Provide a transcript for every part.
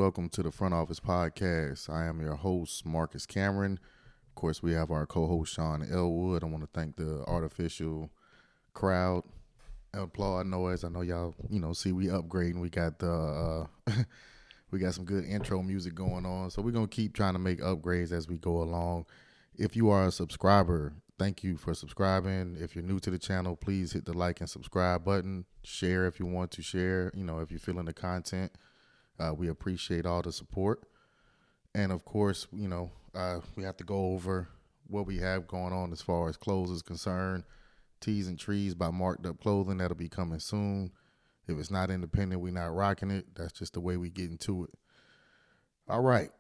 welcome to the Front Office Podcast. I am your host, Marcus Cameron. Of course, we have our co-host, Sean Elwood. I want to thank the artificial crowd applaud noise. I know y'all, see we upgrading. We got the we got some good intro music going on. So we're going to keep trying to make upgrades as we go along. If you are a subscriber, thank you for subscribing. If you're new to the channel, please hit the like and subscribe button. Share if you want to share, if you're feeling the content. We appreciate all the support. And of course, we have to go over what we have going on as far as clothes is concerned. Tees and Trees by Marked Up Clothing. That'll be coming soon. If it's not independent, we're not rocking it. That's just the way we get into it. All right.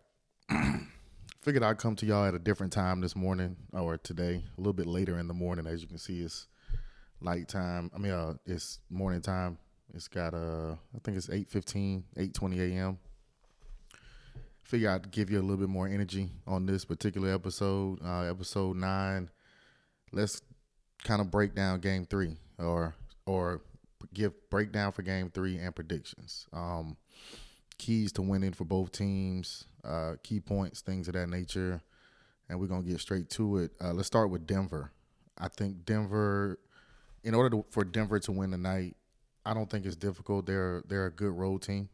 Figured I'd come to y'all at a different time this morning or today, a little bit later in the morning. As you can see, it's it's morning time. It's got I think it's 8:15, 8:20 a.m. Figure I'd give you a little bit more energy on this particular episode, episode 9. Let's kind of break down game 3 or give breakdown for game 3 and predictions. Keys to winning for both teams, key points, things of that nature, and we're going to get straight to it. Let's start with Denver. I think Denver, in order for Denver to win tonight, I don't think it's difficult. They're a good road team.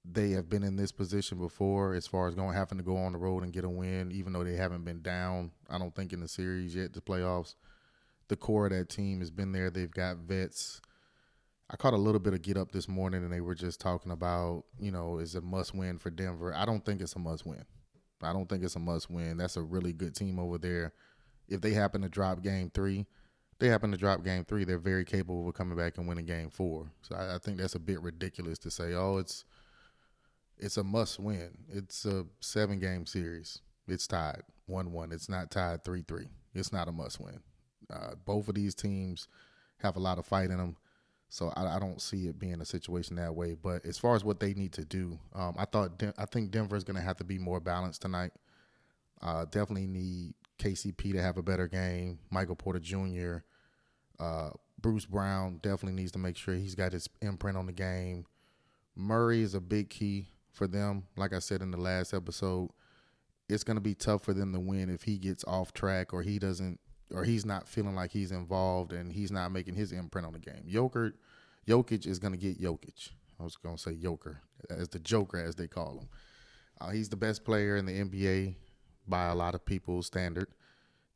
They have been in this position before as far as having to go on the road and get a win, even though they haven't been down, I don't think, in the series yet, the playoffs. The core of that team has been there. They've got vets. I caught a little bit of Get Up this morning, and they were just talking about, is it a must-win for Denver? I don't think it's a must-win. I don't think it's a must-win. That's a really good team over there. If they happen to drop game 3, they're very capable of coming back and winning game 4. So I think that's a bit ridiculous to say, it's a must-win. It's a 7-game series. It's tied 1-1. It's not tied 3-3. It's not a must-win. Both of these teams have a lot of fight in them, so I don't see it being a situation that way. But as far as what they need to do, I think Denver is going to have to be more balanced tonight. Definitely need KCP to have a better game. Michael Porter Jr., Bruce Brown definitely needs to make sure he's got his imprint on the game. Murray is a big key for them. Like I said in the last episode, it's going to be tough for them to win if he gets off track or he's not feeling like he's involved and he's not making his imprint on the game. Jokic is going to get Jokic. I was going to say Joker, as the Joker, as they call him. He's the best player in the NBA by a lot of people's standard.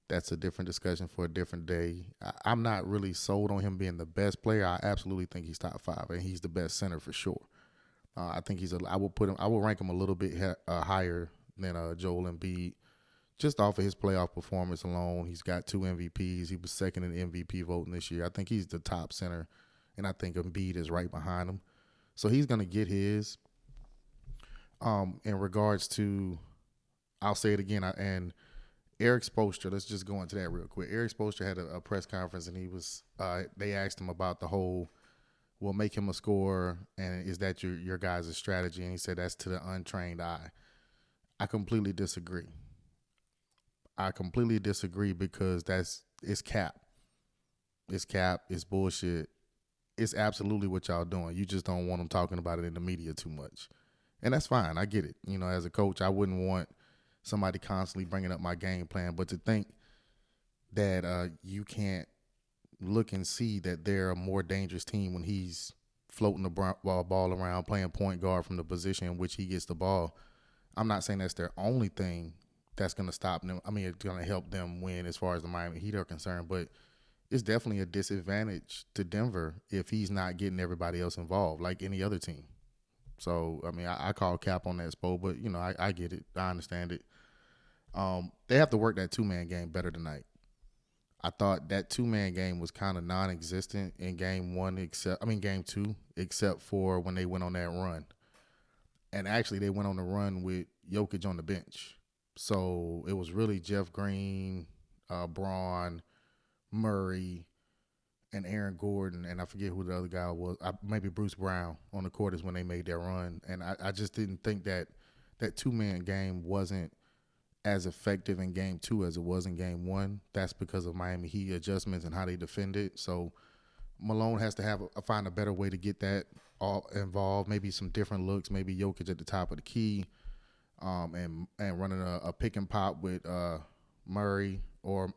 That's a different discussion for a different day. I'm not really sold on him being the best player. I absolutely think he's top 5, and he's the best center for sure. I think I will rank him a little bit higher than Joel Embiid, just off of his playoff performance alone. He's got 2 MVPs. He was second in the MVP voting this year. I think he's the top center, and I think Embiid is right behind him. So he's going to get his. In regards to, I'll say it again, and Eric Spoelstra, let's just go into that real quick. Eric Spoelstra had a press conference, and they asked him about the whole, we'll make him a scorer, and is that your guys' strategy? And he said that's to the untrained eye. I completely disagree. Because it's cap. It's cap. It's bullshit. It's absolutely what y'all doing. You just don't want them talking about it in the media too much. And that's fine. I get it. As a coach, I wouldn't want somebody constantly bringing up my game plan. But to think that you can't look and see that they're a more dangerous team when he's floating the ball around, playing point guard from the position in which he gets the ball. I'm not saying that's their only thing that's going to stop them. I mean, it's going to help them win as far as the Miami Heat are concerned, but it's definitely a disadvantage to Denver if he's not getting everybody else involved like any other team. So, I mean, I call cap on that, Spo, but, I get it. I understand it. They have to work that 2-man game better tonight. I thought that 2-man game was kind of non-existent in game 2, except for when they went on that run. And actually, they went on the run with Jokic on the bench. So it was really Jeff Green, Braun, Murray, and Aaron Gordon, and I forget who the other guy was. Maybe Bruce Brown on the court is when they made their run. And I just didn't think that 2-man game wasn't as effective in game 2 as it was in game 1. That's because of Miami Heat adjustments and how they defended. So Malone has to find a better way to get that all involved. Maybe some different looks. Maybe Jokic at the top of the key, and running a pick and pop with Murray, or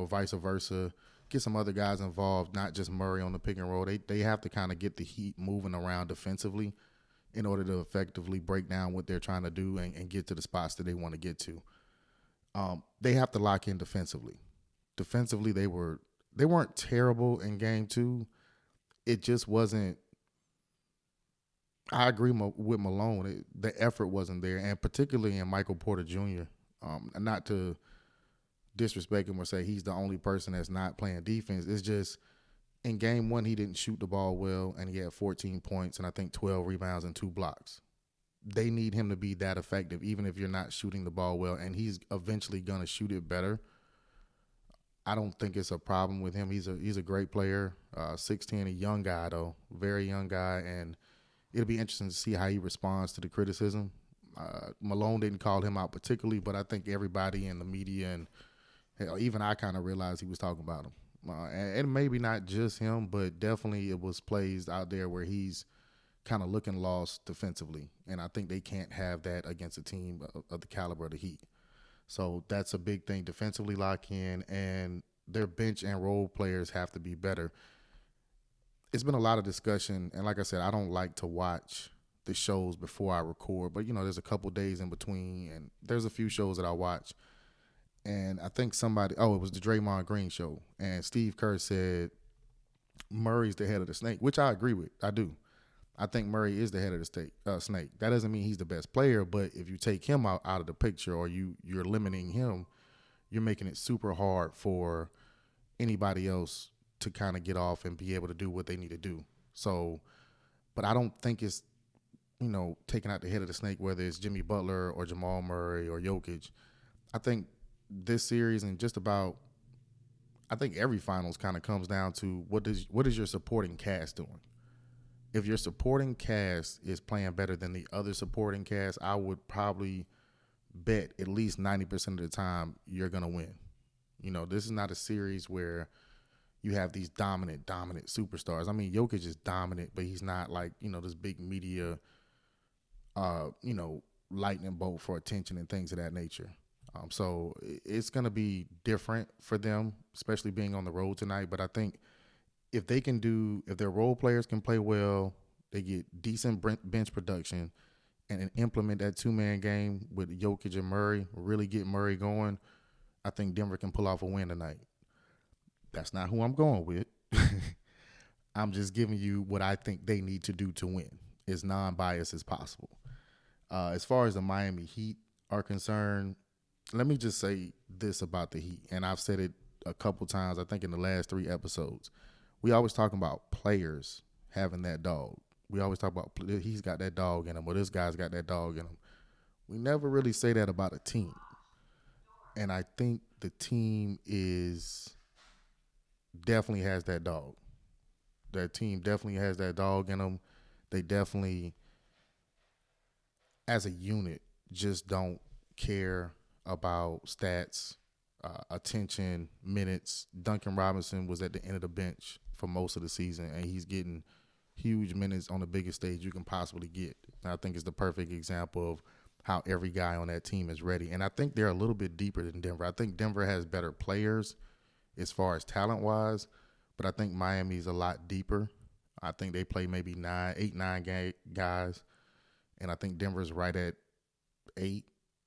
vice versa. Get some other guys involved, not just Murray on the pick and roll. They have to kind of get the Heat moving around defensively in order to effectively break down what they're trying to do and get to the spots that they want to get to. They have to lock in defensively. Defensively, they weren't terrible in game 2. It just wasn't. I agree with Malone. The effort wasn't there, and particularly in Michael Porter Jr. Not to disrespect him or say he's the only person that's not playing defense. It's just in game 1 he didn't shoot the ball well, and he had 14 points and I think 12 rebounds and 2 blocks. They need him to be that effective, even if you're not shooting the ball well, and he's eventually gonna shoot it better. I don't think it's a problem with him. He's a great player, 6'10", a young guy though, very young guy, and it'll be interesting to see how he responds to the criticism. Malone didn't call him out particularly, but I think everybody in the media and hell, even I kind of realized he was talking about him. And maybe not just him, but definitely it was plays out there where he's kind of looking lost defensively. And I think they can't have that against a team of the caliber of the Heat. So that's a big thing. Defensively lock in, and their bench and role players have to be better. It's been a lot of discussion, and like I said, I don't like to watch the shows before I record, but there's a couple days in between, and there's a few shows that I watch. And I think it was the Draymond Green show, and Steve Kerr said Murray's the head of the snake, which I agree with. I do. I think Murray is the head of the snake. That doesn't mean he's the best player, but if you take him out of the picture, or you're limiting him, you're making it super hard for anybody else to kind of get off and be able to do what they need to do. So, but I don't think it's, taking out the head of the snake, whether it's Jimmy Butler or Jamal Murray or Jokic. I think this series and I think every finals kind of comes down to what is your supporting cast doing? If your supporting cast is playing better than the other supporting cast, I would probably bet at least 90% of the time you're going to win. This is not a series where you have these dominant superstars. I mean, Jokic is dominant, but he's not like, this big media, lightning bolt for attention and things of that nature. So it's going to be different for them, especially being on the road tonight. But I think if their role players can play well, they get decent bench production, and implement that 2-man game with Jokic and Murray, really get Murray going, I think Denver can pull off a win tonight. That's not who I'm going with. I'm just giving you what I think they need to do to win, as non-biased as possible. As far as the Miami Heat are concerned, let me just say this about the Heat, and I've said it a couple times, I think in the last 3 episodes. We always talk about players having that dog. We always talk about he's got that dog in him, or this guy's got that dog in him. We never really say that about a team. And I think the team definitely has that dog. That team definitely has that dog in them. They definitely, as a unit, just don't care about stats, attention, minutes. Duncan Robinson was at the end of the bench for most of the season, and he's getting huge minutes on the biggest stage you can possibly get. And I think it's the perfect example of how every guy on that team is ready. And I think they're a little bit deeper than Denver. I think Denver has better players as far as talent-wise, but I think Miami's a lot deeper. I think they play maybe 9 guys, and I think Denver's right at 8,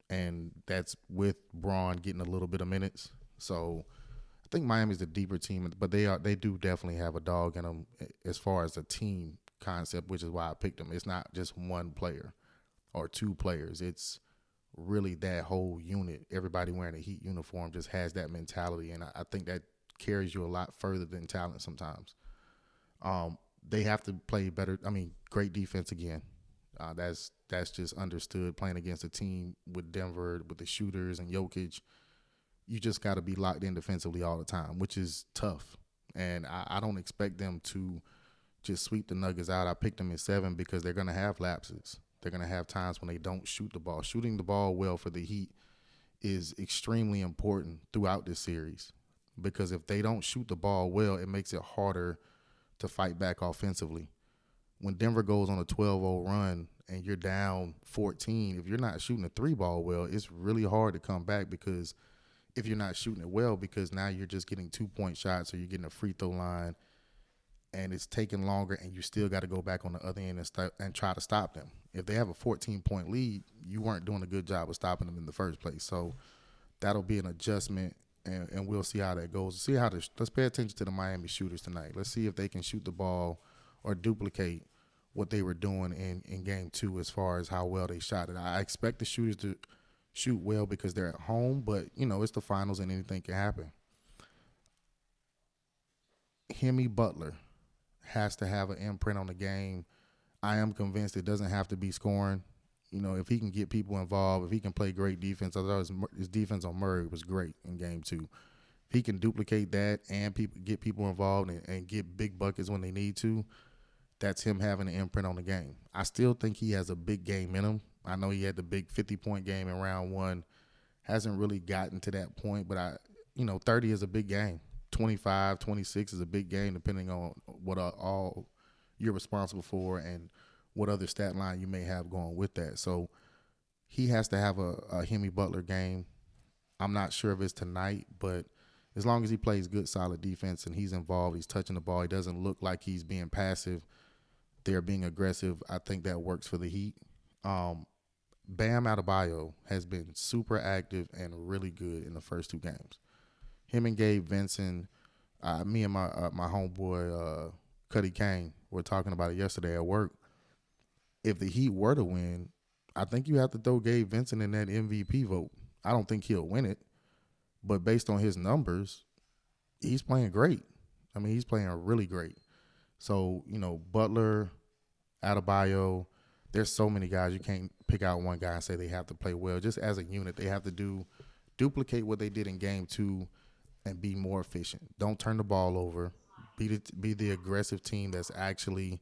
and that's with Braun getting a little bit of minutes. So I think Miami's the deeper team, but they do definitely have a dog in them as far as a team concept, which is why I picked them. It's not just one player or 2 players. It's really that whole unit. Everybody wearing a Heat uniform just has that mentality, and I think that carries you a lot further than talent sometimes. They have to play better. I mean, great defense again. That's just understood. Playing against a team with Denver, with the shooters and Jokic, you just got to be locked in defensively all the time, which is tough. And I don't expect them to just sweep the Nuggets out. I picked them at 7 because they're going to have lapses. They're going to have times when they don't shoot the ball. Shooting the ball well for the Heat is extremely important throughout this series, because if they don't shoot the ball well, it makes it harder to fight back offensively. When Denver goes on a 12-0 run and you're down 14, if you're not shooting a three ball well, it's really hard to come back because if you're not shooting it well, because now you're just getting 2-point shots or you're getting a free throw line and it's taking longer and you still got to go back on the other end and try to stop them. If they have a 14-point lead, you weren't doing a good job of stopping them in the first place. So that'll be an adjustment, and we'll see how that goes. Let's pay attention to the Miami shooters tonight. Let's see if they can shoot the ball or duplicate what they were doing in game 2 as far as how well they shot it. I expect the shooters to shoot well because they're at home, but, it's the finals and anything can happen. Hemi Butler has to have an imprint on the game. I am convinced it doesn't have to be scoring. If he can get people involved, if he can play great defense, I thought his defense on Murray was great in game 2. If he can duplicate that and get people involved and get big buckets when they need to, that's him having an imprint on the game. I still think he has a big game in him. I know he had the big 50-point game in round 1. Hasn't really gotten to that point, but 30 is a big game. 25, 26 is a big game depending on what all you're responsible for and what other stat line you may have going with that. So he has to have a Hemi Butler game. I'm not sure if it's tonight, but as long as he plays good, solid defense and he's involved, he's touching the ball, he doesn't look like he's being passive, they're being aggressive, I think that works for the Heat. Bam Adebayo has been super active and really good in the first 2 games. Him and Gabe Vincent, me and my homeboy Cuddy Kane were talking about it yesterday at work. If the Heat were to win, I think you have to throw Gabe Vincent in that MVP vote. I don't think he'll win it, but based on his numbers, he's playing great. I mean, he's playing really great. So, Butler, Adebayo, there's so many guys. You can't pick out one guy and say they have to play well. Just as a unit, they have to duplicate what they did in game 2 and be more efficient. Don't turn the ball over. Be the aggressive team that's actually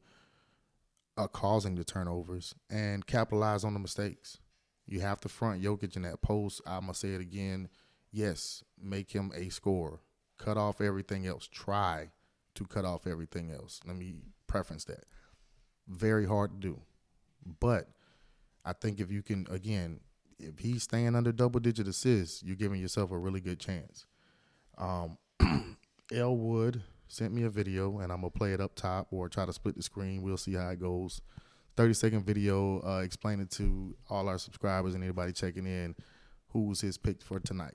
causing the turnovers and capitalize on the mistakes. You have to front Jokic in that post. I'm going to say it again. Yes, make him a scorer. Cut off everything else. Try to cut off everything else. Let me preference that. Very hard to do. But I think if you can, again, if he's staying under double-digit assists, you're giving yourself a really good chance. Elwood sent me a video, and I'm going to play it up top or try to split the screen. We'll see how it goes. 30-second video explaining to all our subscribers and anybody checking in who's his pick for tonight.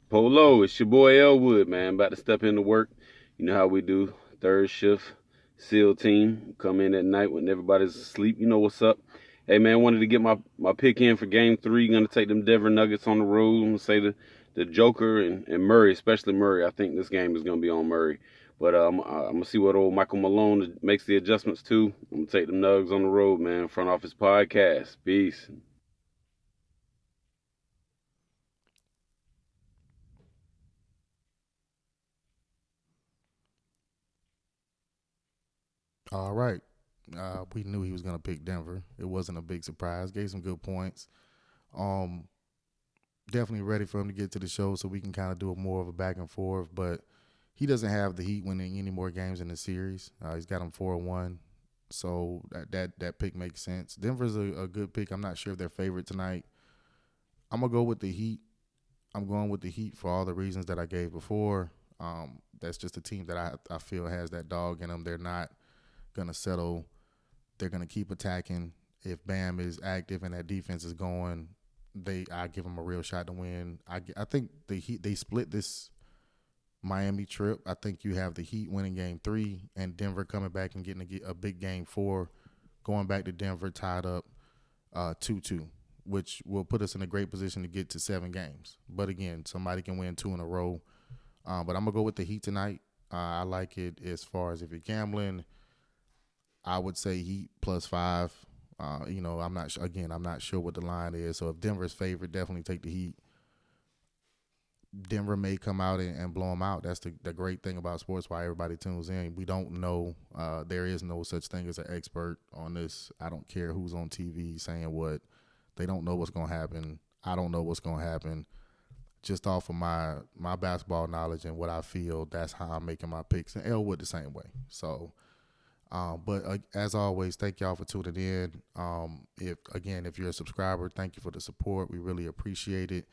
Polo, it's your boy Elwood, man. About to step into work. You know how we do. Third shift, SEAL team. Come in at night when everybody's asleep. You know what's up. Hey, man, wanted to get my pick in for game 3. Going to take them Denver Nuggets on the road. I'm going to say the Joker and Murray, especially Murray. I think this game is going to be on Murray. But I'm going to see what old Michael Malone makes the adjustments to. I'm going to take them Nugs on the road, man. Front Office Podcast. Peace. All right. We knew he was going to pick Denver. It wasn't a big surprise. Gave some good points. Definitely ready for him to get to the show so we can kind of do more of a back and forth. But he doesn't have the Heat winning any more games in the series. He's got them 4-1. So that pick makes sense. Denver's a good pick. I'm not sure if they're favorite tonight. I'm going to go with the Heat. I'm going with the Heat for all the reasons that I gave before. That's just a team that I feel has that dog in them. They're not going to settle. They're going to keep attacking. If Bam is active and that defense is going, I give them a real shot to win. I think the Heat, they split this Miami trip. I think you have the Heat winning game 3 and Denver coming back and getting a big game 4, going back to Denver tied up 2-2, which will put us in a great position to get to 7 games. But again, somebody can win 2 in a row. But I'm going to go with the Heat tonight. I like it as far as if you're gambling, I would say Heat +5. I'm not sure what the line is. So if Denver's favorite, definitely take the Heat. Denver may come out and blow them out. That's the great thing about sports, why everybody tunes in. We don't know. There is no such thing as an expert on this. I don't care who's on TV saying what. They don't know what's going to happen. I don't know what's going to happen. just off of my basketball knowledge and what I feel, that's how I'm making my picks. And Elwood the same way. So, but as always, thank y'all for tuning in. If you're a subscriber, thank you for the support. We really appreciate it.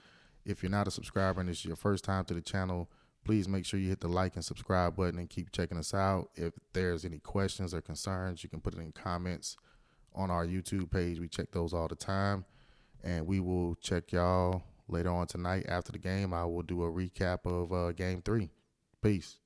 If you're not a subscriber and it's your first time to the channel, please make sure you hit the like and subscribe button and keep checking us out. If there's any questions or concerns, you can put it in comments on our YouTube page. We check those all the time. And we will check y'all later on tonight after the game. I will do a recap of Game 3. Peace.